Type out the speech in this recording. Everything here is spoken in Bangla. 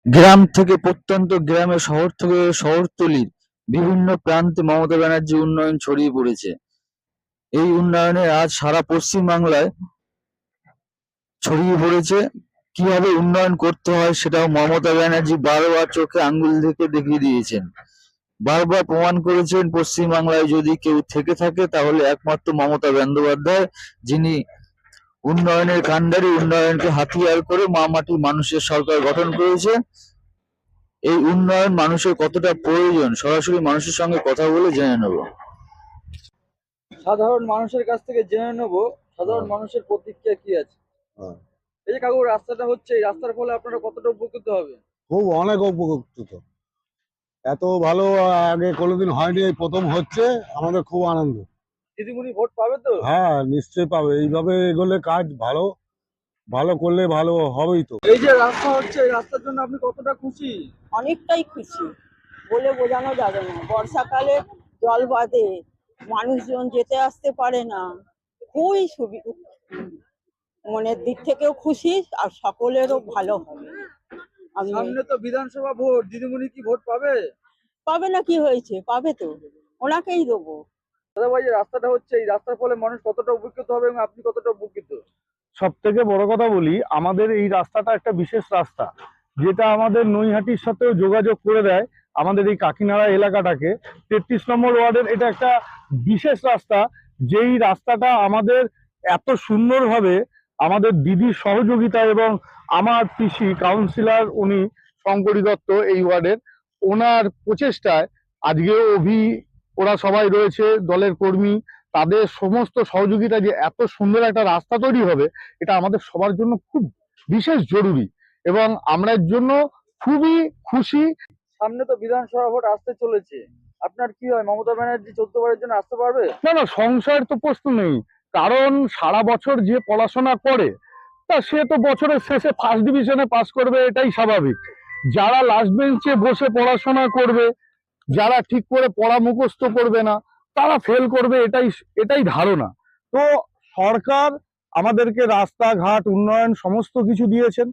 গ্রাম থেকে প্রত্যন্ত গ্রামে, শহর থেকে শহরতলির বিভিন্ন প্রান্তে মমতা ব্যানার্জির উন্নয়ন ছড়িয়ে পড়েছে। এই উন্নয়নের আজ সারা পশ্চিম বাংলায় ছড়িয়ে পড়েছে। কিভাবে উন্নয়ন করতে হয় সেটাও মমতা ব্যানার্জি বারবার চোখে আঙ্গুল থেকে দেখিয়ে দিয়েছেন। বারবার প্রমাণ করেছেন পশ্চিম বাংলায় যদি কেউ থেকে থাকে তাহলে একমাত্র মমতা বন্দ্যোপাধ্যায়, যিনি উন্নয়নের কাণ্ডারি, উন্নয়নকে হাতিয়ার করে মা মাটি মানুষের সরকার গঠন করেছে। এই উন্নয়ন মানুষের কতটা প্রয়োজন সরাসরি মানুষের সঙ্গে কথা বলে জেনে নেব। সাধারণ মানুষের কাছ থেকে জেনে নেব সাধারণ মানুষের প্রতিক্রিয়া কি আছে। এই যে কাকু রাস্তাটা হচ্ছে, এই রাস্তার ফলে আপনারা কতটা উপকৃত হবে? খুব অনেক উপকৃত। এত ভালো আগে কোনোদিন হয়নি, এই প্রথম হচ্ছে। আমাদের খুব আনন্দ। দিদিমণি ভোট পাবে তো? হ্যাঁ, নিশ্চয়ই পাবে। এইভাবে এগোলে কাজ ভালো ভালো করলে ভালো হবেই তো। এই যে রাস্তা হচ্ছে, এই রাস্তার জন্য আপনি কতটা খুশি? অনেকটাই খুশি, বলে বোঝানো যাবে না। বর্ষাকালে জল বাঁধে, মানুষজন যেতে আসতে পারে না। খুবই মনের দিক থেকেও খুশি, আর সকলেরও ভালো হবে। আমি সামনে তো বিধানসভা ভোট, দিদিমণি কি ভোট পাবে? পাবে না কি হয়েছে, পাবে তো, ওনাকেই দেবো। দাদা ভাই, যে রাস্তাটা হচ্ছে, এই রাস্তার ফলে মানুষ কতটা উপকৃত হবে এবং আপনি কতটা উপকৃত? সব থেকে বড় কথা বলি, আমাদের এই রাস্তাটা একটা বিশেষ রাস্তা, যেটা আমাদের নৈহাটির সাথেও যোগাযোগ করে দেয় আমাদের এই কাকিনাড়া এলাকাটাকে। 33 নম্বর ওয়ার্ডের এটা একটা বিশেষ রাস্তা, যেই রাস্তাটা আমাদের এত সুন্দরভাবে আমাদের দিদির সহযোগিতা এবং আমার পিসি কাউন্সিলর, উনি শঙ্করী দত্ত এই ওয়ার্ডের, ওনার প্রচেষ্টায় আজকে ওরা সবাই রয়েছে দলের কর্মী, তাদের সমস্ত সহযোগিতা যে এত সুন্দর একটা রাস্তা তৈরি হবে, এটা আমাদের সবার জন্য খুব বিশেষ জরুরি এবং আমরা এর জন্য খুবই খুশি। সামনে তো বিধানসভা ভোট আসতে চলেছে, আপনার কি হয়, মমতা ব্যানার্জি 14বারের জন্য আসতে পারবে? না না, সংশয়ের তো প্রশ্ন নেই। কারণ সারা বছর যে পড়াশোনা করে, তা সে তো বছরের শেষে ফার্স্ট ডিভিশনে পাস করবে, এটাই স্বাভাবিক। যারা লাস্ট বেঞ্চে বসে পড়াশোনা করবে, যারা ঠিক করে পড়া মুখস্থ করবে না, তারা ফেল করবে, এটাই এটাই ধারণা। তো সরকার আমাদেরকে রাস্তাঘাট উন্নয়ন সমস্ত কিছু দিয়েছেন।